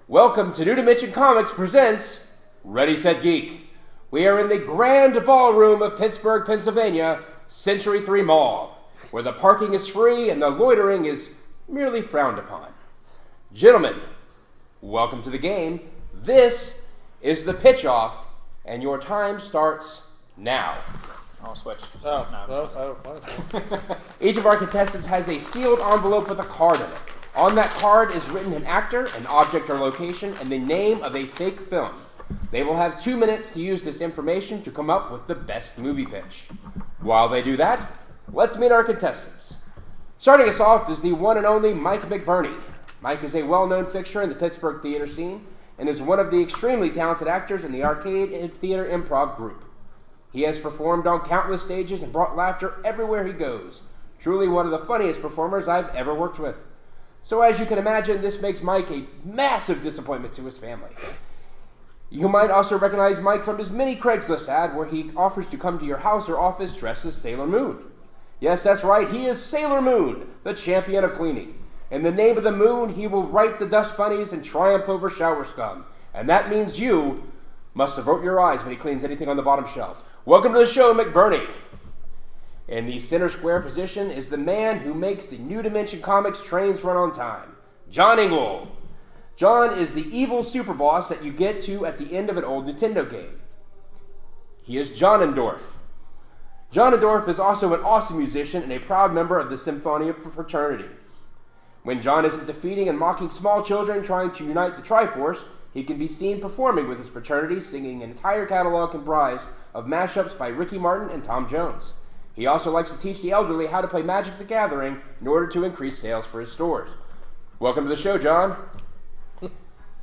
Welcome to New Dimension Comics presents Ready, Set, Geek. We are in the grand ballroom of Pittsburgh, Pennsylvania, Century 3 Mall, where the parking is free and the loitering is merely frowned upon. Gentlemen, welcome to the game. This is the pitch-off, and your time starts now. I'll switch. Each of our contestants has a sealed envelope with a card in it. On that card is written an actor, an object or location, and the name of a fake film. They will have 2 minutes to use this information to come up with the best movie pitch. While they do that, let's meet our contestants. Starting us off is the one and only Mike McBurney. Mike is a well-known fixture in the Pittsburgh theater scene and is one of the extremely talented actors in the Arcade and Theater Improv group. He has performed on countless stages and brought laughter everywhere he goes. Truly one of the funniest performers I've ever worked with. So as you can imagine, this makes Mike a massive disappointment to his family. You might also recognize Mike from his mini Craigslist ad where he offers to come to your house or office dressed as Sailor Moon. Yes, that's right, he is Sailor Moon, the champion of cleaning. In the name of the moon, he will right the dust bunnies and triumph over shower scum. And that means you must avert your eyes when he cleans anything on the bottom shelf. Welcome to the show, McBurney. In the center square position is the man who makes the New Dimension Comics trains run on time, John Engel. John is the evil super boss that you get to at the end of an old Nintendo game. He is Johnendorf. Johnendorf is also an awesome musician and a proud member of the Symphony Fraternity. When John isn't defeating and mocking small children trying to unite the Triforce, he can be seen performing with his fraternity, singing an entire catalog comprised of mashups by Ricky Martin and Tom Jones. He also likes to teach the elderly how to play Magic the Gathering in order to increase sales for his stores. Welcome to the show, John.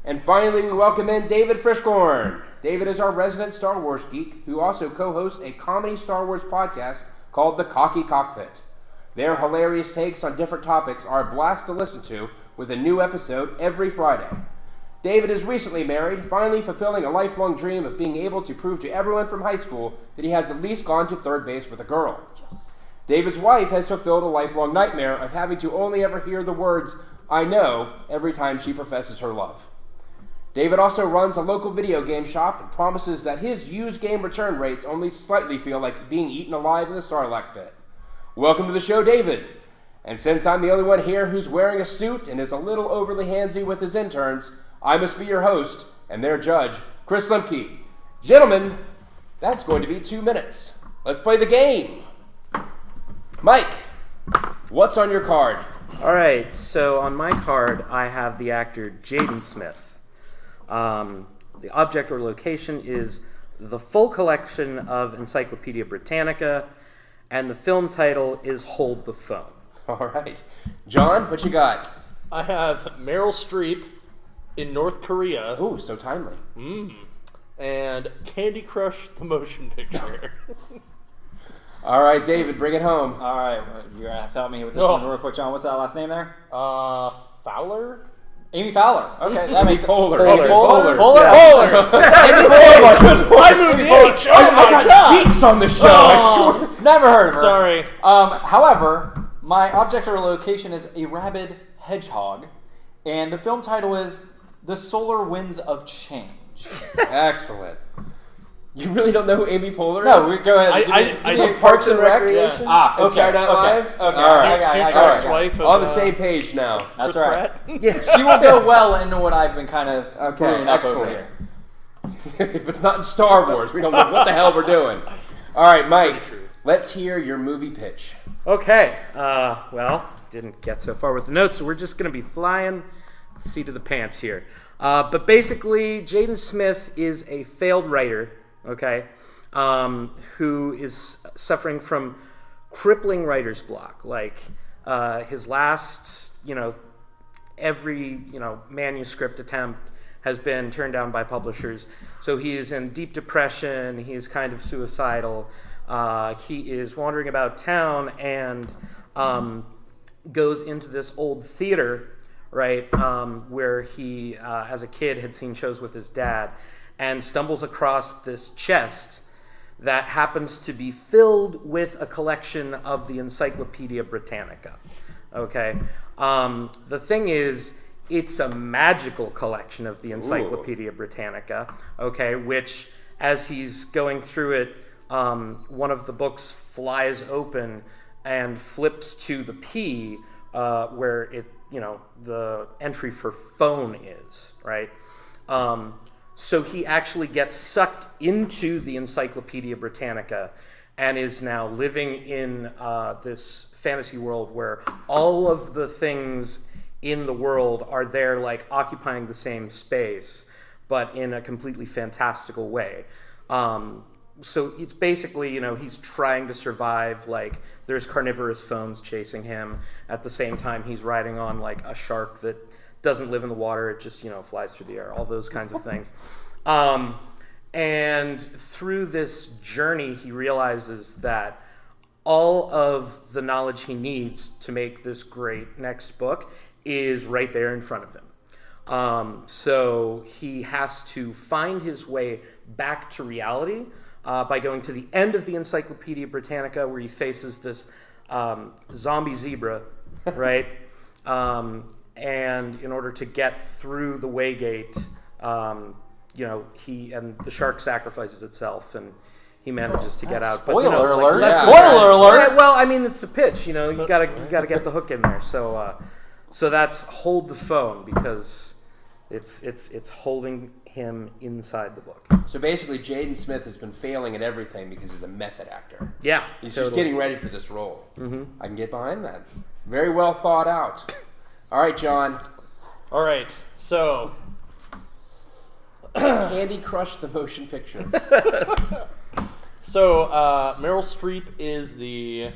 And finally, we welcome in David Frischkorn. David is our resident Star Wars geek who also co-hosts a comedy Star Wars podcast called The Cocky Cockpit. Their hilarious takes on different topics are a blast to listen to with a new episode every Friday. David is recently married, finally fulfilling a lifelong dream of being able to prove to everyone from high school that he has at least gone to third base with a girl. Yes. David's wife has fulfilled a lifelong nightmare of having to only ever hear the words, "I know," every time she professes her love. David also runs a local video game shop and promises that his used game return rates only slightly feel like being eaten alive in the Sarlacc pit. Welcome to the show, David. And since I'm the only one here who's wearing a suit and is a little overly handsy with his interns, I must be your host and their judge, Chris Lemke. Gentlemen, that's going to be 2 minutes. Let's play the game. Mike, what's on your card? All right, so on my card, I have the actor Jaden Smith. The object or location is the full collection of Encyclopedia Britannica, and the film title is Hold the Phone. All right. John, what you got? I have Meryl Streep in North Korea. Ooh, so timely. And Candy Crush, the motion picture. All right, David, bring it home. All right, you're going to have to help me with this one real quick, John. What's that last name there? Fowler? Amy Fowler. Okay, that makes Polar. Polar. Polar. Amy Polar. I moved the H! Oh my god! Geeks on the show. I sure. Never heard of her. Sorry. However, my object or location is a rabid hedgehog, and the film title is The Solar Winds of Change. Excellent. You really don't know who Amy Poehler is? No, go ahead. I did Parks and Recreation. Ah, okay. Saturday Night Live. Okay. All right. Future All ex-wife of, On the same page now. That's Chris right. Pratt. Yeah, she will go well into what I've been kind of brewing up over excellent. here. If it's not in Star Wars, we don't know what the hell we're doing. All right, Mike, let's hear your movie pitch. Okay, well, didn't get so far with the notes, so we're just going to be flying the seat of the pants here. But basically, Jaden Smith is a failed writer, okay, who is suffering from crippling writer's block. Like, his last, every, manuscript attempt has been turned down by publishers. So he is in deep depression, he is kind of suicidal, he is wandering about town and goes into this old theater, right, where he, as a kid, had seen shows with his dad, and stumbles across this chest that happens to be filled with a collection of the Encyclopedia Britannica. Okay? The thing is, it's a magical collection of the Encyclopedia Britannica, okay, which, as he's going through it, one of the books flies open and flips to the P, where it, the entry for phone is, right? So he actually gets sucked into the Encyclopedia Britannica and is now living in this fantasy world where all of the things in the world are there, like occupying the same space, but in a completely fantastical way. So it's basically, he's trying to survive. Like, there's carnivorous phones chasing him. At the same time, he's riding on like a shark that doesn't live in the water. It just, flies through the air. All those kinds of things. And through this journey, he realizes that all of the knowledge he needs to make this great next book is right there in front of him. So he has to find his way back to reality by going to the end of the Encyclopedia Britannica, where he faces this zombie zebra, right? And in order to get through the Waygate, the shark sacrifices itself, and he manages to get out. Spoiler alert! Yeah. Spoiler alert! Yeah, well, I mean, it's a pitch. You gotta get the hook in there. So that's hold the phone, because it's holding him inside the book. So basically, Jaden Smith has been failing at everything because he's a method actor. Yeah, He's totally. just getting ready for this role. Mm-hmm. I can get behind that. Very well thought out. All right, John. All right, so Candy Crush the motion picture. So Meryl Streep is the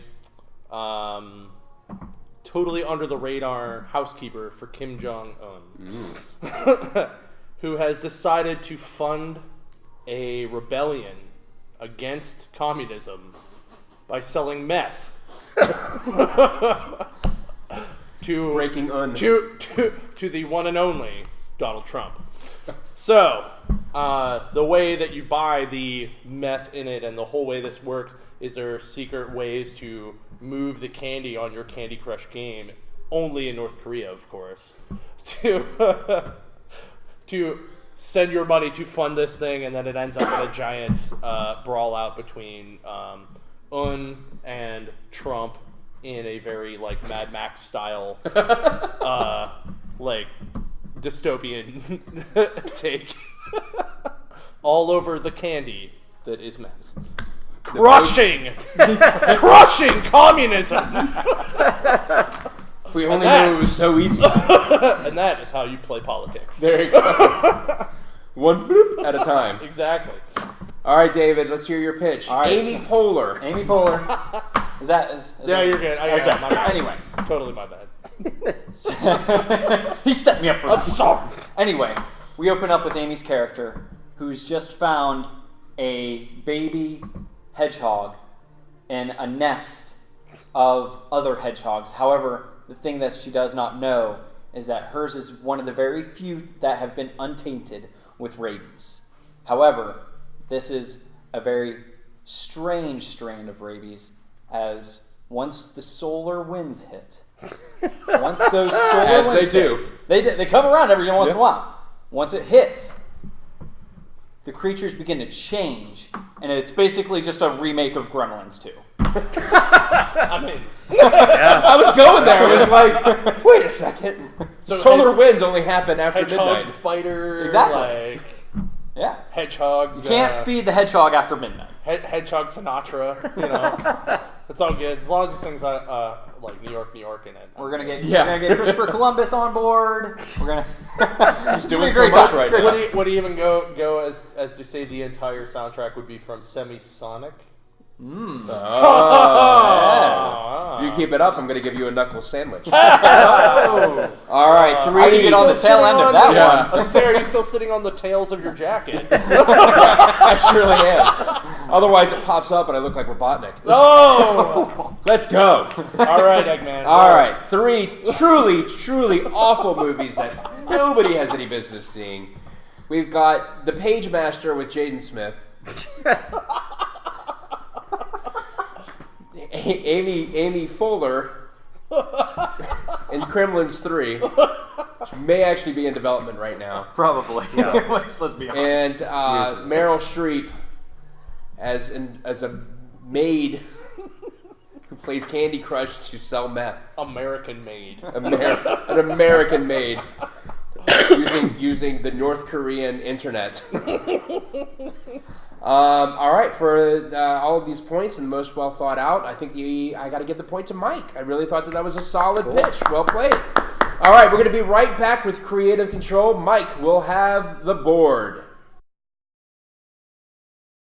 totally under the radar housekeeper for Kim Jong-un, who has decided to fund a rebellion against communism by selling meth to Breaking Un. to the one and only Donald Trump. So, the way that you buy the meth in it, and the whole way this works, is there are secret ways to move the candy on your Candy Crush game, only in North Korea, of course, to send your money to fund this thing, and then it ends up in a giant brawl out between Un and Trump in a very like Mad Max style like dystopian take all over the candy that is meth. Crushing communism. If we only knew it was so easy. And that is how you play politics. There you go. One bloop at a time. Exactly. All right, David, let's hear your pitch. All right, Amy Poehler. Amy Poehler. Is Yeah, you're good. Okay. My bad. Anyway. Totally my bad. He set me up for I'm that. sorry. Anyway, we open up with Amy's character, who's just found a baby hedgehog in a nest of other hedgehogs. However, the thing that she does not know is that hers is one of the very few that have been untainted with rabies. However, this is a very strange strain of rabies, as once the solar winds hit, once those solar winds hit, they come around every once in a while. Once it hits, the creatures begin to change, and it's basically just a remake of Gremlins 2. I mean, I was going there. I was like, wait a second. So Solar winds only happen after hedgehog, midnight. spider, Exactly. like hedgehog. You can't feed the hedgehog after midnight. Hedgehog Sinatra. It's all good as long as these things like New York in it. We're gonna get Christopher Columbus on board. We're gonna He's doing so much right now. Would he even go as to say the entire soundtrack would be from Semisonic? Oh. You keep it up, I'm going to give you a knuckle sandwich. Oh. All right, three. I can get on the tail end of that one. Sarah, are you still sitting on the tails of your jacket? I surely am. Otherwise, it pops up and I look like Robotnik. Oh! Let's go. All right, Eggman. All right, three truly awful movies that nobody has any business seeing. We've got The Page Master with Jaden Smith. Amy Poehler in Kremlins 3. may actually be in development right now. Probably. Yeah. let's be honest. And Meryl Streep as a maid who plays Candy Crush to sell meth. American made. An American maid using the North Korean internet. All right, for all of these points and the most well thought out, I think I got to give the point to Mike. I really thought that was a solid pitch. Well played. All right, we're going to be right back with creative control. Mike will have the board.